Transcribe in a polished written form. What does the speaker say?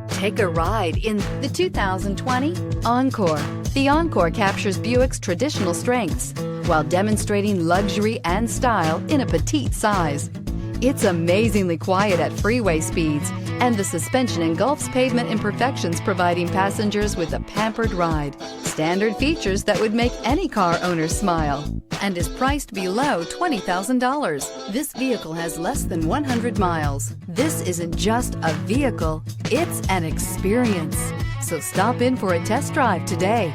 Take a ride in the 2020 Encore. The Encore captures Buick's traditional strengths while demonstrating luxury and style in a petite size. It's amazingly quiet at freeway speeds, and the suspension engulfs pavement imperfections, providing passengers with a pampered ride. Standard features that would make any car owner smile, and is priced below $20,000. This vehicle has less than 100 miles. This isn't just a vehicle, it's an experience. So stop in for a test drive today.